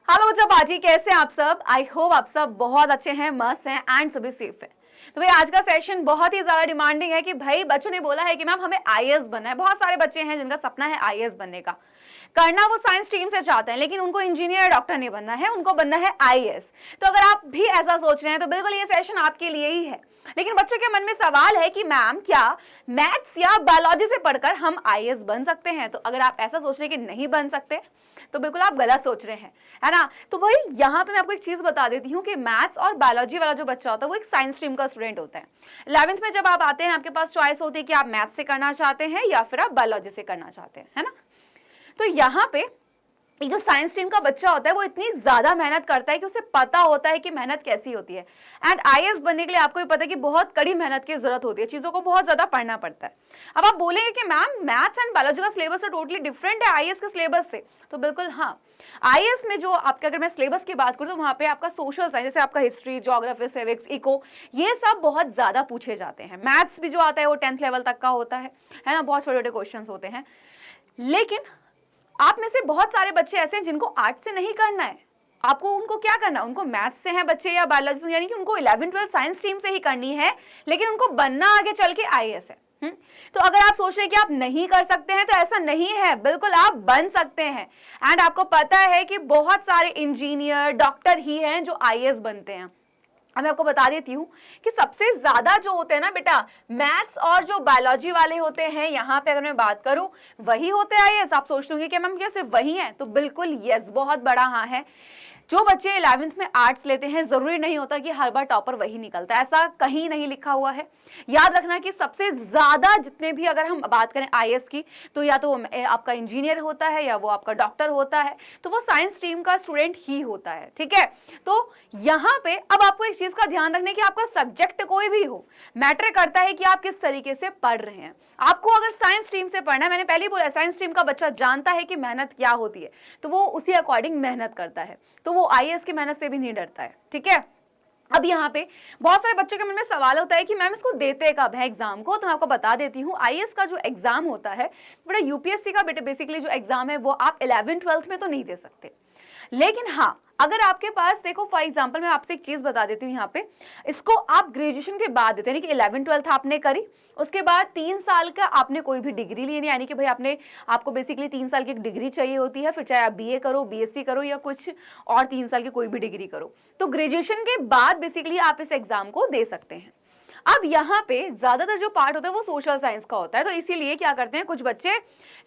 Hello बच्चा बाजी, कैसे हैं आप सब। आई होप आप सब बहुत अच्छे हैं, मस्त हैं एंड सभी सेफ हैं। तो भाई आज का सेशन बहुत ही ज्यादा डिमांडिंग है कि भाई बच्चों ने बोला है कि मैम हमें आईएएस बनना है। बहुत सारे बच्चे हैं जिनका सपना है आईएएस बनने का, करना वो साइंस स्ट्रीम से चाहते हैं, लेकिन उनको इंजीनियर या डॉक्टर नहीं बनना है, उनको बनना है आईएएस। तो अगर आप भी ऐसा सोच रहे हैं तो बिल्कुल ये सेशन आपके लिए ही है। लेकिन बच्चों के मन में सवाल है कि मैम क्या मैथ्स या बायोलॉजी से पढ़कर हम आईएएस बन सकते हैं। तो अगर आप ऐसा सोच रहे हैं कि नहीं बन सकते तो बिल्कुल आप गलत सोच रहे हैं, है ना। तो भाई यहाँ पे मैं आपको एक चीज बता देती हूँ कि मैथ्स और बायोलॉजी वाला जो बच्चा होता है वो एक साइंस स्ट्रीम का स्टूडेंट होता है। 11th में जब आप आते हैं आपके पास चॉइस होती है कि आप मैथ्स से करना चाहते हैं या फिर आप बायोलॉजी से करना चाहते हैं, है ना। तो यहाँ पे जो साइंस स्ट्रीम का बच्चा होता है वो इतनी ज्यादा मेहनत करता है कि उसे पता होता है कि मेहनत कैसी होती है। एंड आईएएस बनने के लिए आपको भी पता है कि बहुत कड़ी मेहनत की जरूरत होती है, चीजों को बहुत ज्यादा पढ़ना पड़ता है। अब आप बोलेंगे कि मैम मैथ्स एंड बायोलॉजी का सिलेबस तो टोटली डिफरेंट है आईएएस के सिलेबस से। तो बिल्कुल हाँ, आईएएस में जो आपके, अगर मैं सिलेबस की बात करूं तो वहां पे आपका सोशल साइंस, जैसे आपका हिस्ट्री, ज्योग्राफी, सिविक्स, इको, ये सब बहुत ज्यादा पूछे जाते हैं। मैथ्स भी जो आता है वो 10th लेवल तक का होता है ना, बहुत छोटे छोटे क्वेश्चन होते हैं। लेकिन आप में से बहुत सारे बच्चे ऐसे हैं जिनको आर्ट से नहीं करना है। आपको उनको क्या करना है, उनको मैथ्स से है बच्चे या बायोलॉजी, यानी कि उनको 11th-12th साइंस स्ट्रीम से ही करनी है, लेकिन उनको बनना आगे चल के आईएएस है। तो अगर आप सोच रहे हैं कि आप नहीं कर सकते हैं तो ऐसा नहीं है, बिल्कुल आप बन सकते हैं। एंड आपको पता है कि बहुत सारे इंजीनियर, डॉक्टर ही हैं जो आईएएस बनते हैं। अब मैं आपको बता देती हूँ कि सबसे ज्यादा जो होते हैं ना बेटा, मैथ्स और जो बायोलॉजी वाले होते हैं, यहाँ पे अगर मैं बात करूं वही होते हैं आईएएस। आप सोचते होंगे कि मैम क्या सिर्फ वही है, तो बिल्कुल यस, बहुत बड़ा हाँ है। जो बच्चे 11th में आर्ट्स लेते हैं, जरूरी नहीं होता कि हर बार टॉपर वही निकलता है, ऐसा कहीं नहीं लिखा हुआ है। याद रखना कि सबसे ज्यादा जितने भी, अगर हम बात करें आईएएस की, तो या तो आपका इंजीनियर होता है या वो आपका डॉक्टर होता है, तो वो साइंस स्ट्रीम का स्टूडेंट ही होता है, ठीक है। तो यहाँ पे अब आपको एक चीज का ध्यान रखना है कि आपका सब्जेक्ट कोई भी हो, मैटर करता है कि आप किस तरीके से पढ़ रहे हैं। आपको अगर साइंस स्ट्रीम से पढ़ना है, मैंने पहले ही बोला, साइंस स्ट्रीम का बच्चा जानता है कि मेहनत क्या होती है, तो वो उसी अकॉर्डिंग मेहनत करता है, तो वो आईएएस की मेहनत से भी नहीं डरता है, ठीक है। अब यहाँ पे बहुत सारे बच्चों के मन में सवाल होता है कि मैम इसको देते कब है एग्जाम को। तो मैं आपको बता देती हूँ, आईएएस का जो एग्जाम होता है, बड़ा यूपीएससी का बेसिकली जो एग्जाम है वो आप 11th-12th में तो नहीं दे सकते। लेकिन हाँ, अगर आपके पास, देखो फॉर एग्जांपल मैं आपसे एक चीज बता देती हूँ यहाँ पे, इसको आप ग्रेजुएशन के बाद देते हैं, यानी कि 11th-12th आपने करी, उसके बाद 3 साल का आपने कोई भी डिग्री लेनी, यानी कि भाई आपको बेसिकली 3 साल की एक डिग्री चाहिए होती है, फिर चाहे आप बीए करो, बीएससी करो या कुछ और 3 साल की कोई भी डिग्री करो। तो ग्रेजुएशन के बाद बेसिकली आप इस एग्जाम को दे सकते हैं। अब यहाँ पे ज्यादातर जो पार्ट होता है वो सोशल साइंस का होता है, तो इसीलिए क्या करते हैं, कुछ बच्चे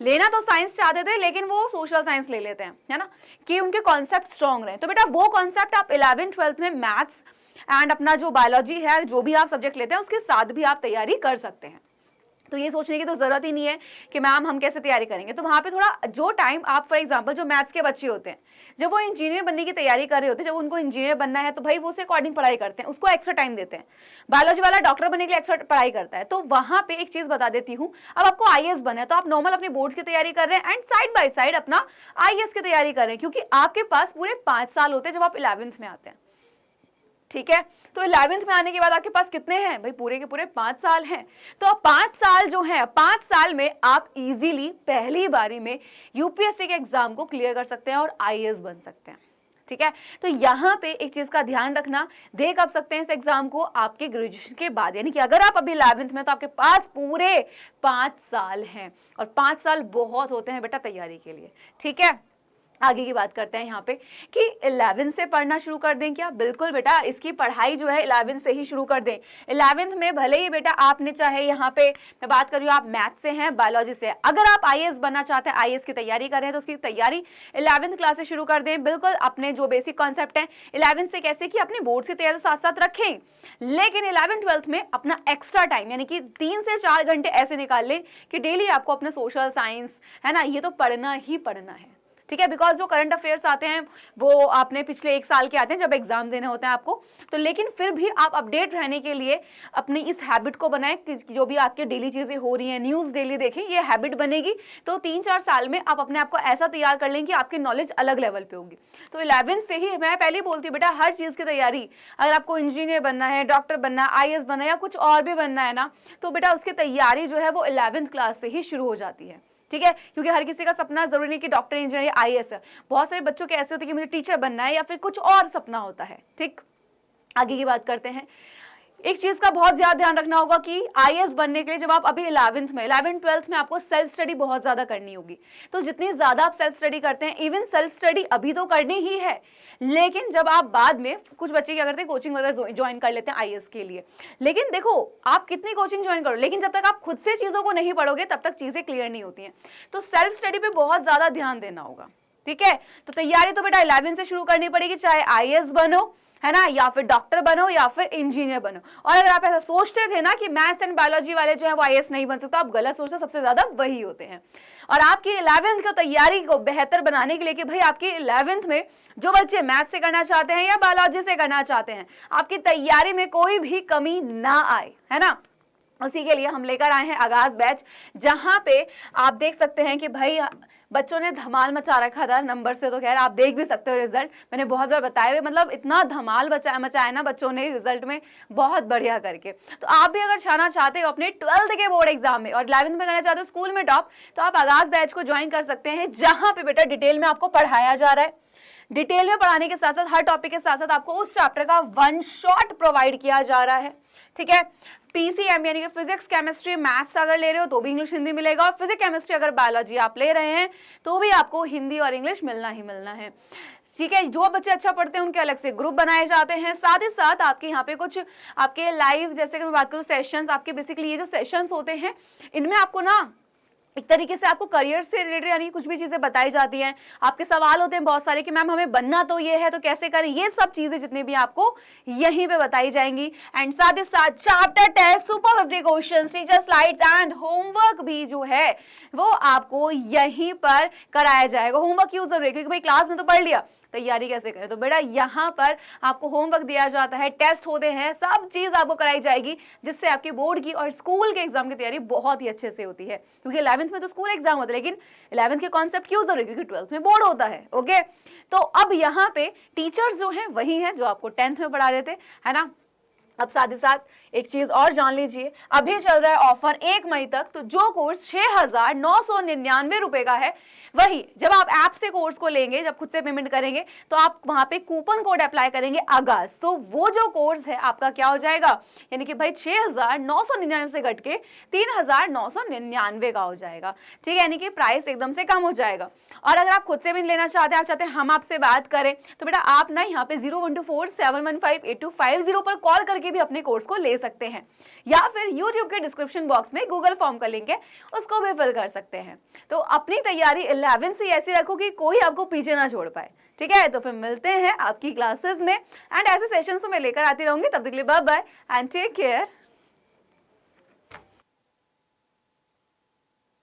लेना तो साइंस चाहते थे लेकिन वो सोशल साइंस ले लेते हैं, है ना, कि उनके कॉन्सेप्ट स्ट्रॉन्ग रहे। तो बेटा वो कॉन्सेप्ट आप 11th-12th में मैथ्स एंड अपना जो बायोलॉजी है, जो भी आप सब्जेक्ट लेते हैं उसके साथ भी आप तैयारी कर सकते हैं। तो ये सोचने की तो जरूरत ही नहीं है कि मैम हम कैसे तैयारी करेंगे। तो वहां पे थोड़ा जो टाइम आप, फॉर एग्जांपल जो मैथ्स के बच्चे होते हैं, जब वो इंजीनियर बनने की तैयारी कर रहे होते हैं, जब उनको इंजीनियर बनना है तो भाई वो उसे अकॉर्डिंग पढ़ाई करते हैं, उसको एक्स्ट्रा टाइम देते हैं। बायोलॉजी वाला डॉक्टर बनने के लिए एक्स्ट्रा पढ़ाई करता है। तो वहां पे एक चीज बता देती हूँ, अब आपको आईएएस बनना है तो आप नॉर्मल अपने बोर्ड्स की तैयारी कर रहे हैं एंड साइड बाय साइड अपना आईएएस की तैयारी कर रहे हैं, क्योंकि आपके पास पूरे 5 साल होते हैं जब आप 11th में आते हैं, ठीक है। तो 11th में आने के बाद आपके पास कितने हैं भाई, पूरे के पूरे 5 साल हैं। तो 5 साल जो है, 5 साल में आप इजीली पहली बारी में यूपीएससी के एग्जाम को क्लियर कर सकते हैं और आईएएस बन सकते हैं, ठीक है। तो यहाँ पे एक चीज का ध्यान रखना, दे कब सकते हैं इस एग्जाम को, आपके ग्रेजुएशन के बाद, यानी कि अगर आप अभी 11th में तो आपके पास पूरे 5 साल हैं, और 5 साल बहुत होते हैं बेटा तैयारी के लिए, ठीक है। आगे की बात करते हैं यहाँ पे कि 11th से पढ़ना शुरू कर दें क्या। बिल्कुल बेटा, इसकी पढ़ाई जो है 11th से ही शुरू कर दें। 11th में भले ही बेटा आपने चाहे, यहाँ पे मैं बात कर रही हूँ, आप मैथ से हैं, बायोलॉजी से, अगर आप आईएएस बनना चाहते हैं, आईएएस की तैयारी कर रहे हैं, तो उसकी तैयारी 11th क्लास से शुरू कर दें। बिल्कुल अपने जो बेसिक कॉन्सेप्ट है 11th से कैसे कि अपने बोर्ड की तैयारी साथ साथ रखें, लेकिन 11th-12th में अपना एक्स्ट्रा टाइम, यानी कि 3 से 4 घंटे ऐसे निकाल लें कि डेली आपको अपने सोशल साइंस, है ना, ये तो पढ़ना ही पढ़ना है, ठीक है। बिकॉज जो करंट अफेयर्स आते हैं वो आपने पिछले 1 साल के आते हैं जब एग्जाम देने होते हैं आपको, तो लेकिन फिर भी आप अपडेट रहने के लिए अपनी इस हैबिट को बनाएं कि जो भी आपके डेली चीजें हो रही हैं, न्यूज़ डेली देखें, ये हैबिट बनेगी तो 3-4 साल में आप अपने आप को ऐसा तैयार कर लें कि आपकी नॉलेज अलग लेवल पे होगी। तो 11th से ही, मैं पहले ही बोलती हूँ बेटा, हर चीज़ की तैयारी, अगर आपको इंजीनियर बनना है, डॉक्टर बनना है, आईएएस बनना है या कुछ और भी बनना है ना, तो बेटा उसकी तैयारी जो है वो 11th क्लास से ही शुरू हो जाती है, ठीक है, क्योंकि हर किसी का सपना जरूरी नहीं कि डॉक्टर, इंजीनियर या आईएएस है। बहुत सारे बच्चों के ऐसे होते हैं कि मुझे टीचर बनना है या फिर कुछ और सपना होता है। ठीक, आगे की बात करते हैं। एक चीज का बहुत ज्यादा ध्यान रखना होगा कि आईएएस बनने के लिए जब आप अभी 11th-12th में आपको सेल्फ स्टडी बहुत ज्यादा करनी होगी। तो जितनी ज्यादा आप सेल्फ स्टडी करते हैं, इवन सेल्फ स्टडी अभी तो करनी ही है, लेकिन जब आप बाद में, कुछ बच्चे क्या करते हैं कोचिंग वगैरह ज्वाइन कर लेते हैं आईएएस के लिए, लेकिन देखो आप कितनी कोचिंग ज्वाइन करो, लेकिन जब तक आप खुद से चीजों को नहीं पढ़ोगे तब तक चीजें क्लियर नहीं होती हैं। तो सेल्फ स्टडी पे बहुत ज्यादा ध्यान देना होगा। ठीक है, तो तैयारी तो बेटा 11 से शुरू करनी पड़ेगी, चाहे आईएएस बनो, है ना, या फिर डॉक्टर बनो या फिर इंजीनियर बनो। और अगर आप ऐसा सोचते थे ना कि मैथ्स एंड बायोलॉजी वाले जो है वो आईएएस नहीं बन सकते, तो आप गलत सोचते, सबसे ज्यादा वही होते हैं। और आपकी 11th की तैयारी को बेहतर बनाने के लिए कि भाई आपकी 11th में जो बच्चे मैथ्स से करना चाहते हैं या बायोलॉजी से करना चाहते हैं, आपकी तैयारी में कोई भी कमी ना आए, है ना, उसी के लिए हम लेकर आए हैं आगाज बैच, जहां पे आप देख सकते हैं कि भाई बच्चों ने धमाल मचा रखा था नंबर से। तो खैर आप देख भी सकते हो रिजल्ट, मैंने बहुत बार बताए हुए, मतलब इतना धमाल मचाया ना बच्चों ने रिजल्ट में, बहुत बढ़िया करके। तो आप भी अगर छाना चाहते हो अपने 12th के बोर्ड एग्जाम में और 11th में करना चाहते हो स्कूल में टॉप, तो आप आगाज बैच को ज्वाइन कर सकते हैं, जहां पे बेटा डिटेल में आपको पढ़ाया जा रहा है। डिटेल में पढ़ाने के साथ साथ हर टॉपिक के साथ साथ आपको उस चैप्टर का 1 शॉट प्रोवाइड किया जा रहा है। ठीक है, पीसीएम यानी कि फिजिक्स, केमिस्ट्री, मैथ्स अगर ले रहे हो तो भी इंग्लिश हिंदी मिलेगा, और फिजिक्स केमिस्ट्री अगर बायोलॉजी आप ले रहे हैं तो भी आपको हिंदी और इंग्लिश मिलना ही मिलना है। ठीक है, जो बच्चे अच्छा पढ़ते हैं उनके अलग से ग्रुप बनाए जाते हैं। साथ ही साथ आपके यहाँ पे कुछ आपके लाइव, जैसे कि मैं बात करूँ सेशंस, आपके बेसिकली ये जो सेशंस होते हैं इनमें आपको ना एक तरीके से आपको करियर से रिलेटेड यानी कुछ भी चीजें बताई जाती हैं। आपके सवाल होते हैं बहुत सारे कि मैम हमें बनना तो ये है तो कैसे करें, ये सब चीजें जितनी भी आपको यहीं पे बताई जाएंगी। एंड साथ ही साथ chapter test, super 50 questions, teacher slides and homework भी जो है वो आपको यहीं पर कराया जाएगा। होमवर्क क्यों जरूरी है, क्योंकि भाई क्लास में तो पढ़ लिया, तैयारी कैसे करें, तो बेटा यहाँ पर आपको होमवर्क दिया जाता है, टेस्ट होते हैं, सब चीज आपको कराई जाएगी, जिससे आपके बोर्ड की और स्कूल के एग्जाम की तैयारी बहुत ही अच्छे से होती है। क्योंकि 11th में तो स्कूल एग्जाम होता है, लेकिन 11th के कॉन्सेप्ट क्यों जरूरी, क्योंकि 12th में बोर्ड होता है। ओके, तो अब यहाँ पे टीचर्स जो हैं वही हैं जो आपको 10th में पढ़ा रहे थे, है ना। अब साथ ही साथ एक चीज और जान लीजिए, अभी चल रहा है ऑफर 1 मई तक, तो जो कोर्स 6,999 रुपए का है, वही जब आप ऐप से कोर्स को लेंगे, जब खुद से पेमेंट करेंगे तो आप वहां पे कूपन कोड अप्लाई करेंगे आगाज, तो वो जो कोर्स है आपका क्या हो जाएगा, यानी कि भाई 6,999 से घट के 3,999 का हो जाएगा। ठीक है, यानी कि प्राइस एकदम से कम हो जाएगा। और अगर आप खुद से भी लेना चाहते हैं, आप चाहते हैं हम आपसे बात करें, तो बेटा आप ना यहाँ पे 012471585250 पर कॉल करके भी अपने कोर्स को ले सकते हैं, या फिर YouTube के डिस्क्रिप्शन बॉक्स में गूगल फॉर्म का लिंक है, उसको भी फिल कर सकते हैं। तो अपनी तैयारी 11 से ऐसी रखो कि कोई आपको पीछे ना छोड़ पाए। ठीक है, तो फिर मिलते हैं आपकी क्लासेस में, एंड ऐसे सेशंस तो मैं लेकर आती रहूंगी। तब तक के लिए bye bye and take care.